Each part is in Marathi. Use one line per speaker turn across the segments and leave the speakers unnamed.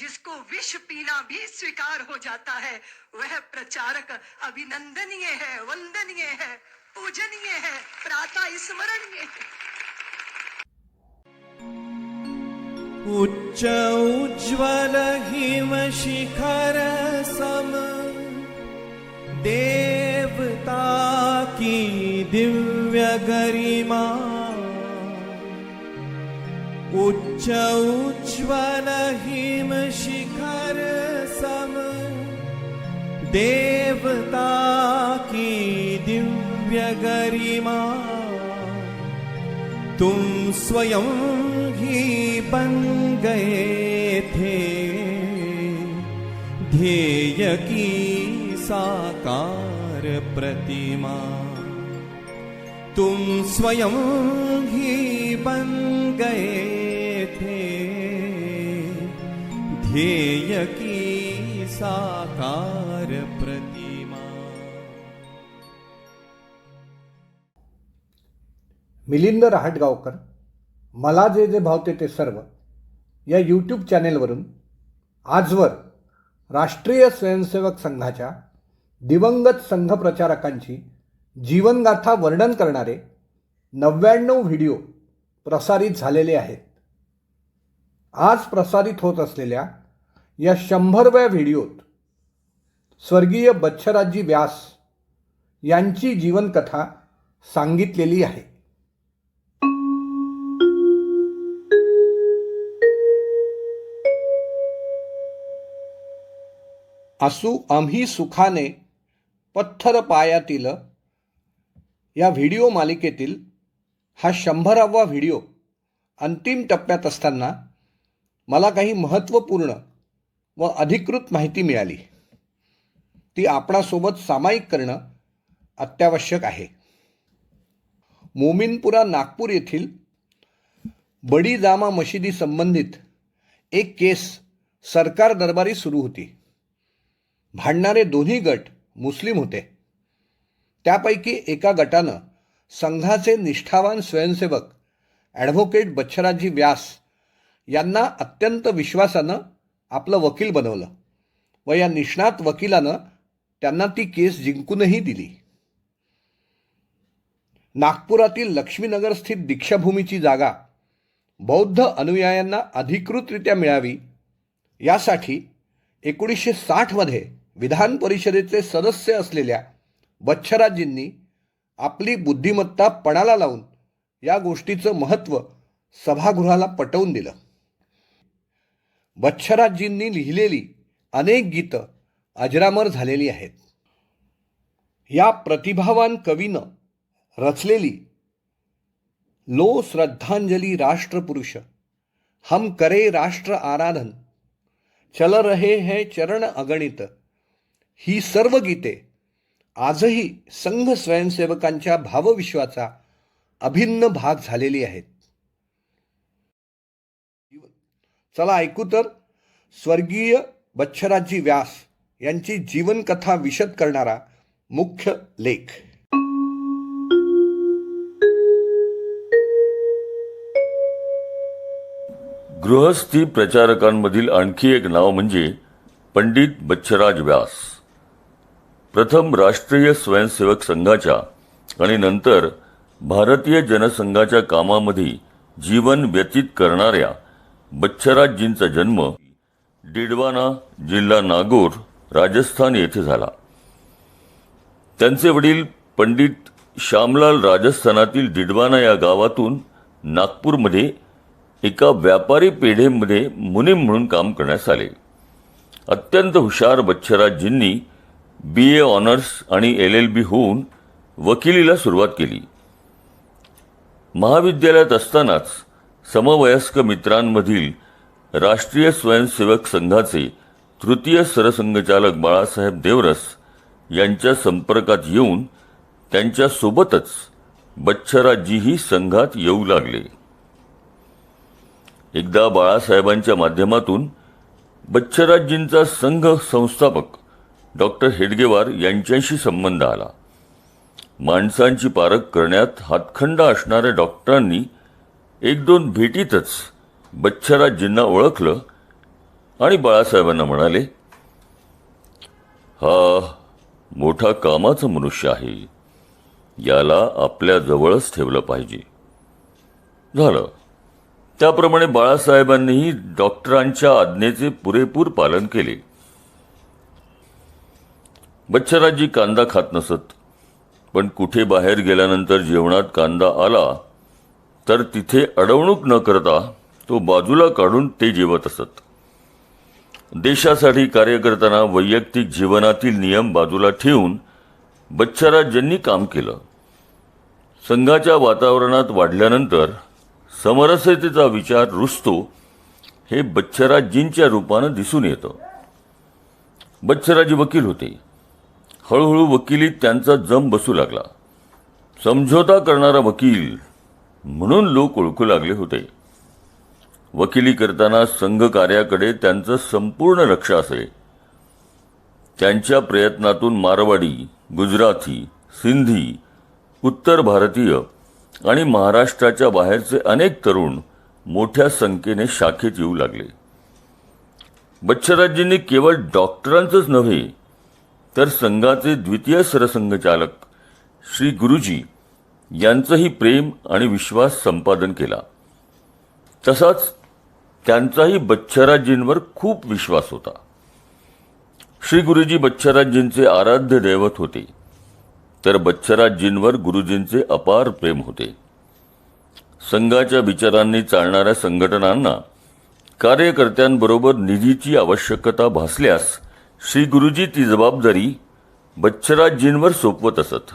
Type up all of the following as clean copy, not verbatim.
जिसको विष पीना भी स्वीकार हो जाता है, वह प्रचारक अभिनंदनीय है, वंदनीय है, पूजनीय है, प्रातः स्मरणीय है।
उच्च उज्ज्वल हिम शिखर सम देवता की दिव्य गरिमा, उच्च उज्ज्वल हिम शिखर सम देवता की दिव्य गरिमा, तुम स्वयं ही बन गए थे ध्येय की साकार प्रतिमा, तुम स्वयं ही बन गए थे ध्येय की साकार प्रतिमा।
मिलिंद रहाटगावकर मला जे जे भावते ते सर्व या यूट्यूब चॅनेलवरून आजवर राष्ट्रीय स्वयंसेवक संघाच्या दिवंगत संघ प्रचारकांची जीवनगाथा वर्णन करणारे 99 व्हिडिओ प्रसारित झालेले आहेत. आज प्रसारित होत असलेल्या या 100व्या व्हिडिओत स्वर्गीय बच्छराजजी व्यास यांची जीवनकथा सांगितलेली आहे. असू आम्ही सुखाने पत्थर पायातील या व्हिडिओ मालिकेतील हा 100वा व्हिडिओ अंतिम टप्प्यात असताना मला काही महत्त्वपूर्ण व अधिकृत माहिती मिळाली. ती आपणासोबत सामायिक करणं अत्यावश्यक आहे. मोमीनपुरा नागपूर येथील बडी जामा मशिदी संबंधित एक केस सरकार दरबारी सुरू होती. भांडणारे दोन्ही गट मुस्लिम होते. त्यापैकी एका गटानं संघाचे निष्ठावान स्वयंसेवक ॲडव्होकेट बच्छराजजी व्यास यांना अत्यंत विश्वासानं आपलं वकील बनवलं व या निष्णात वकिलानं त्यांना ती केस जिंकूनही दिली. नागपुरातील लक्ष्मीनगर स्थित दीक्षाभूमीची जागा बौद्ध अनुयायांना अधिकृतरित्या मिळावी यासाठी 1960मध्ये विधान परिषदेचे सदस्य असलेल्या बच्छराजजींनी आपली बुद्धिमत्ता पणाला लावून या गोष्टीचं महत्त्व सभागृहाला पटवून दिलं. बच्छराजजींनी लिहिलेली अनेक गीतं अजरामर झालेली आहेत. या प्रतिभावान कवीनं रचलेली लो श्रद्धांजली राष्ट्रपुरुष, हम करे राष्ट्र आराधन, चल रहे हैं चरण अगणित ही सर्व गीते आजही संघ स्वयंसेवकांच्या भावविश्वाचा अभिन्न भाग झालेली आहेत. चला ऐकू तर स्वर्गीय बच्छराजजी व्यास यांची जीवनकथा विशद करणारा मुख्य लेख.
गृहस्थी प्रचारकांमधील आणखी एक नाव म्हणजे पंडित बच्छराज व्यास. प्रथम राष्ट्रीय स्वयंसेवक संघाच्या आणि नंतर भारतीय जनसंघाच्या कामामध्ये जीवन व्यतीत करणाऱ्या बच्छराजजींचा जन्म डिडवाना, जिल्हा नागौर, राजस्थान येथे झाला. त्यांचे वडील पंडित श्यामलाल राजस्थानातील डिडवाना या गावातून नागपूरमध्ये एका व्यापारी पेढेमध्ये मुनीम म्हणून काम करण्यास आले. अत्यंत हुशार बच्छराजजींनी BA ऑनर्स आणि LLB होऊन वकिलीला सुरुवात केली. महाविद्यालयात असतानाच समवयस्क मित्रांमधील राष्ट्रीय स्वयंसेवक संघाचे तृतीय सरसंघचालक बाळासाहेब देवरस यांच्या संपर्कात येऊन त्यांच्यासोबतच बच्छराजजीही संघात येऊ लागले. एकदा बाळासाहेबांच्या माध्यमातून बच्छराजजींचा संघ संस्थापक डॉक्टर हेडगेवार यांच्याशी संबंध आला. माणसांची पारख करण्यात हातखंडा असणाऱ्या डॉक्टरांनी 1-2 भेटीतच बच्छराजजींना ओळखलं आणि बाळासाहेबांना म्हणाले, हा मोठा कामाचा मनुष्य आहे, याला आपल्या जवळच ठेवलं पाहिजे. झालं. त्याप्रमाणे बाळासाहेबांनीही डॉक्टरांच्या आज्ञेचे पुरेपूर पालन केले. बच्छाराजी कांदा खात नसत, पण कुठे बाहेर गेल्यानंतर जेवणात कांदा आला तर तिथे अडवणूक न करता तो बाजूला काढून ते जेवत असत. देशासाठी कार्य करताना वैयक्तिक जीवनातील नियम बाजूला ठेवून बच्छाराजांनी काम केलं. संघाच्या वातावरणात वाढल्यानंतर समरसतेचा विचार रुजतो हे बच्छाराजींच्या रूपानं दिसून येतं. बच्छाराजी वकील होते. हळूहळू वकिलीत त्यांचा जम बसू लागला. समझोता करणारा वकील म्हणून लोक ओळखू लागले होते. वकिली करताना संघ कार्याकडे त्यांचं संपूर्ण लक्ष असे. त्यांच्या प्रयत्नातून मारवाडी, गुजराती, सिंधी, उत्तर भारतीय आणि महाराष्ट्राच्या बाहेरचे अनेक तरुण मोठ्या संख्येने शाखेत येऊ लागले. बच्छाराजींनी केवळ डॉक्टरांचंच नव्हे तर संघाचे द्वितीय सरसंघचालक श्री गुरुजी यांचंही प्रेम आणि विश्वास संपादन केला. तसाच त्यांचाही बच्छाराजींवर खूप विश्वास होता. श्री गुरुजी बच्छाराजींचे आराध्य दैवत होते, तर बच्छाराजींवर गुरुजींचे अपार प्रेम होते. संघाच्या विचारांनी चालणाऱ्या संघटनांना कार्यकर्त्यांबरोबर निधीची आवश्यकता भासल्यास श्री गुरुजी ती जबाबदारी बच्छाराजींवर सोपवत असत.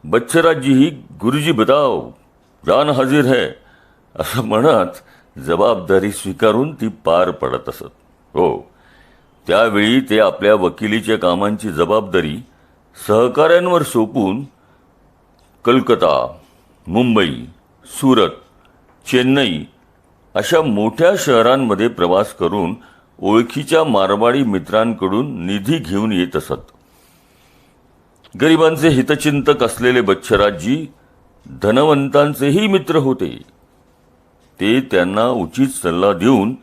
बच्छाराजीही गुरुजी बताओ, जान हाजीर है असं म्हणत जबाबदारी स्वीकारून ती पार पडत असत. हो, त्यावेळी ते आपल्या वकिलीच्या कामांची जबाबदारी सहकाऱ्यांवर सोपून कलकत्ता, मुंबई, सुरत, चेन्नई अशा मोठ्या शहरांमध्ये प्रवास करून ओळखीच्या मारवाडी मित्रांकडून निधी घेऊन येत असत. गरिबांचे हितचिंतक असलेले बच्छाराजी धनवंतांचेही मित्र होते. ते त्यांना उचित सल्ला देऊन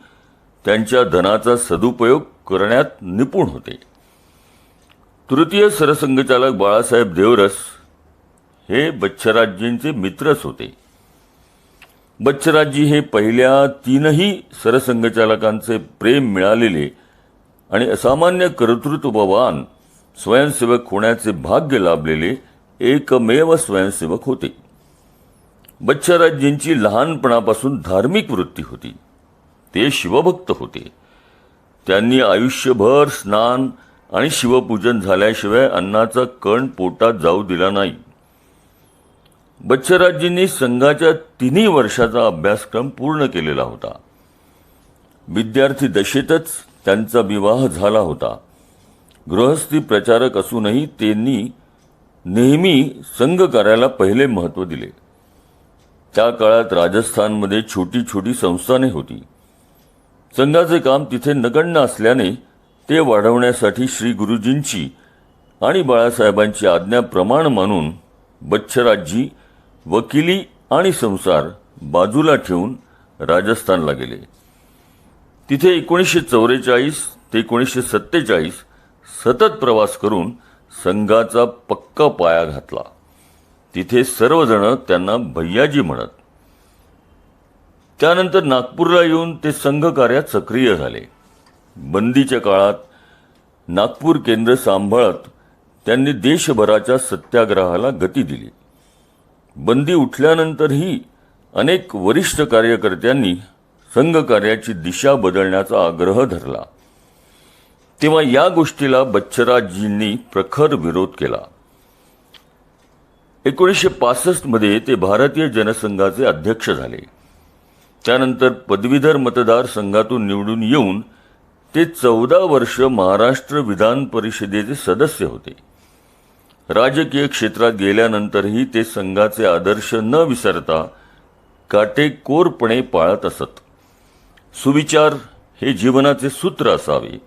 त्यांच्या धनाचा सदुपयोग करण्यात निपुण होते. तृतीय सरसंघचालक बाळासाहेब देवरस हे बच्छाराजींचे मित्रच होते. बच्छाराजी हे पहिल्या तीनही सरसंघचालकांचे प्रेम मिळालेले आणि असामान्य कर्तृत्ववान स्वयंसेवक होण्याचे भाग्य लाभलेले एकमेव स्वयंसेवक होते. बच्छाराजींची लहानपणापासून धार्मिक वृत्ती होती. ते शिवभक्त होते. त्यांनी आयुष्यभर स्नान आणि शिवपूजन झाल्याशिवाय अन्नाचा कण पोटात जाऊ दिला नाही. बच्छाराजींनी संघाच्या 3 वर्षाचा अभ्यासक्रम पूर्ण केलेला होता. विद्यार्थी दशेतच त्यांचा विवाह झाला होता. गृहस्थी प्रचारक असूनही त्यांनी नेहमी संघ कार्याला पहिले महत्त्व दिले. त्या काळात राजस्थानमध्ये छोटी छोटी संस्थाने होती. संघाचे काम तिथे नगण्य असल्याने ते वाढवण्यासाठी श्री गुरुजींची आणि बाळासाहेबांची आज्ञा प्रमाण मानून बच्छाराजी वकिली आणि संसार बाजूला ठेवून राजस्थानला गेले. तिथे 1944 ते 1947 सतत प्रवास करून संघाचा पक्का पाया घातला. तिथे सर्वजण त्यांना भैयाजी म्हणत. त्यानंतर नागपूरला येऊन ते संघ कार्यात सक्रिय झाले. बंदीच्या काळात नागपूर केंद्र सांभाळत त्यांनी देशभराच्या सत्याग्रहाला गती दिली. बंदी उठल्यानंतरही अनेक वरिष्ठ कार्यकर्त्यांनी संघ कार्याची दिशा बदलण्याचा आग्रह धरला. तेव्हा या गोष्टीला बच्छाराजींनी प्रखर विरोध केला. 1965 मध्ये ते भारतीय जनसंघाचे अध्यक्ष झाले. त्यानंतर पदवीधर मतदारसंघातून निवडून येऊन ते 14 वर्ष महाराष्ट्र विधान परिषदेचे सदस्य होते. राजकीय क्षेत्रात गेल्यानंतरही ते संघाचे आदर्श न विसरता काटेकोरपणे पाळत असत. सुविचार हे जीवनाचे सूत्र असावे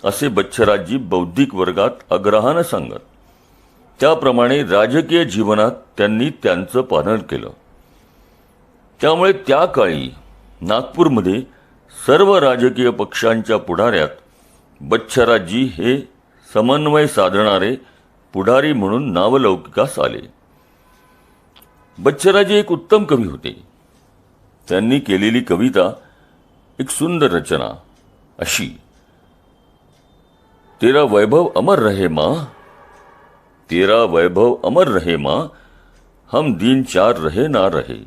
असे बच्छाराजी बौद्धिक वर्गात आग्रहानं सांगत. त्याप्रमाणे राजकीय जीवनात त्यांनी त्यांचं पालन केलं. त्यामुळे त्या काळी नागपूरमध्ये सर्व राजकीय पक्षांच्या पुढाऱ्यात बच्छाराजी हे समन्वय साधणारे पुढारी म्हणून नावलौकिकास आले. बच्छाराजी एक उत्तम कवी होते. त्यांनी केलेली कविता एक सुंदर रचना अशी, तेरा वैभव अमर रहे माँ, तेरा वैभव अमर रहे माँ, हम दीन चार रहे ना रहे.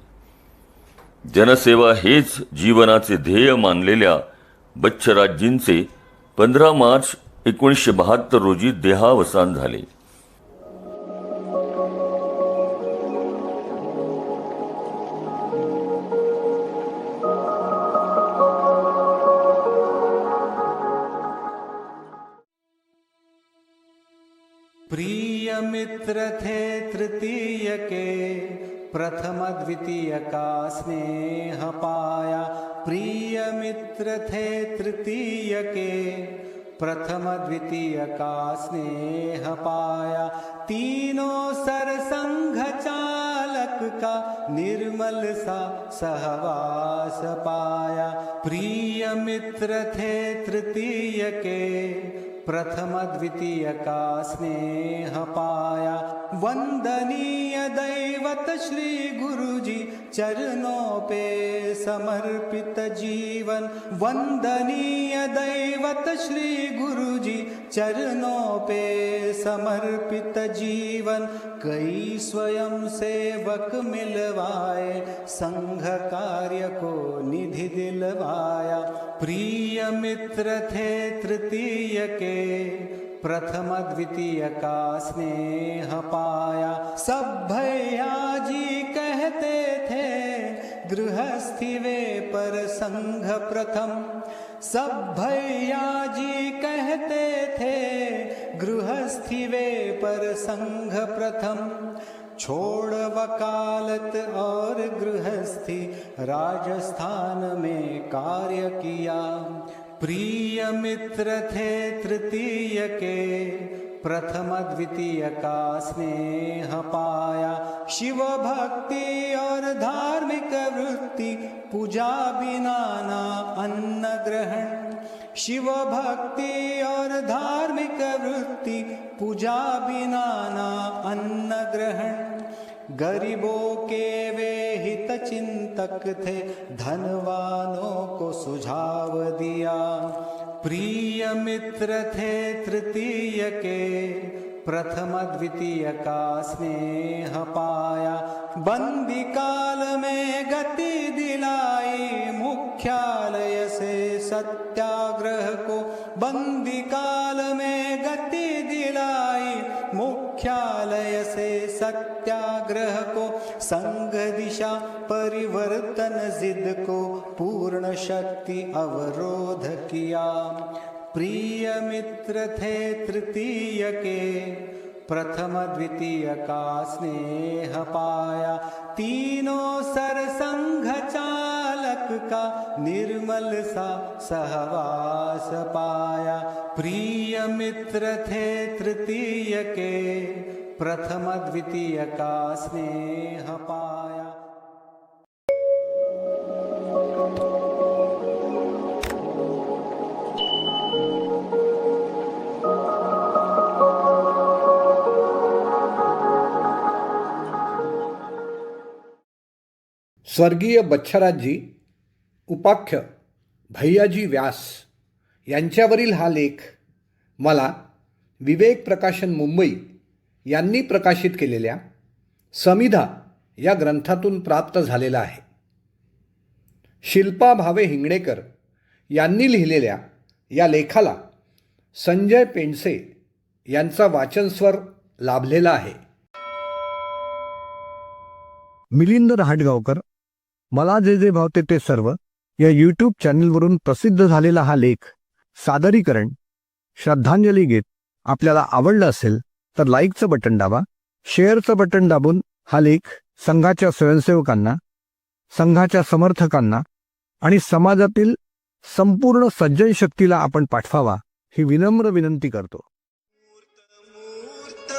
जनसेवा हेच जीवनाचे ध्येय मानलेल्या बच्छाराजींचे 15 मार्च 1972 रोजी देहावसान झाले.
प्रिय मित्र थे तृतीय के, प्रथम द्वितीय का स्नेह पाया. प्रिय मित्र थे तृतीय के, प्रथम द्वितीय का स्नेह पाया. तीनों सरसंघ चालक का निर्मल सा सहवास पाया. प्रिय मित्र थे तृतीय के, प्रथम द्वितीय का स्नेह पाया. वंदनीय दैवत श्री गुरुजी चरणों पे समर्पित जीवन. वंदनीय दैवत श्री गुरुजी चरणों पे समर्पित जीवन. कई स्वयं सेवक मिलवाए, संघ कार्य को निधि दिलवाया. प्रिय मित्र थे तृतीय के, प्रथम द्वितीय का स्नेह पाया. सब भैया जी कहते थे, गृहस्थी वे पर संघ प्रथम. सब भैया जी कहते थे, गृहस्थी वे पर संघ प्रथम. छोड़ वकालत और गृहस्थी, राजस्थान में कार्य किया. प्रिय मित्र थे तृतीय के, प्रथम द्वितीय का स्नेह पाया. शिव भक्ति और धार्मिक वृत्ति, पूजा बिना ना अन्न ग्रहण. शिव भक्ति और धार्मिक वृत्ति, पूजा बिना ना अन्न ग्रहण. गरीबों के वे हित चिंतक थे, धनवानों को सुझाव दिया. प्रिय मित्र थे तृतीय के, प्रथम द्वितीय का स्नेह पाया. बंदी काल में गति दिलाई, मुख्यालय से सत्याग्रह को. बंदी काल में गति दिलाई, मुख्यालय से सत्याग्रह को. संघ दिशा परिवर्तन जिद को, पूर्ण शक्ति अवरोध किया. प्रिय मित्र थे तृतीय के, प्रथम द्वितीय का स्नेह पाया. तीनों सरसंघ चालक का निर्मल सा सहवास पाया. प्रिय मित्र थे तृतीय के, प्रथम द्वितीय का स्नेह पाया.
स्वर्गीय बच्छाराजी उपाख्य भैयाजी व्यास यांच्यावरील हा लेख मला विवेक प्रकाशन मुंबई यांनी प्रकाशित केलेल्या समिधा या ग्रंथातून प्राप्त झालेला आहे. शिल्पा भावे हिंगणेकर यांनी लिहिलेल्या या लेखाला संजय पेंडसे यांचा वाचनस्वर लाभलेला आहे.
मिलिंद रहाटगावकर, मला जे जे भावते ते सर्व या यूट्यूब चॅनलवरून प्रसिद्ध झालेला हा लेख सादरीकरण श्रद्धांजली गीत आपल्याला आवडला असेल तर लाईकचं बटन दाबा, शेअरचं बटन दाबून हा लेख संघाच्या स्वयंसेवकांना, संघाच्या समर्थकांना आणि समाजातील संपूर्ण सज्जन शक्तीला आपण पाठवावा ही विनम्र विनंती करतो.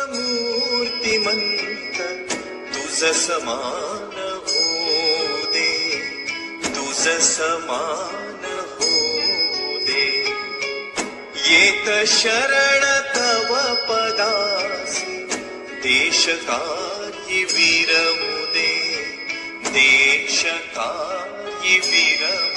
मूर्तिमंत तुझ समान हो दे, तुझ समान हो चित शरण तव पदास देश काही विरमुदे देश काही विरमुदे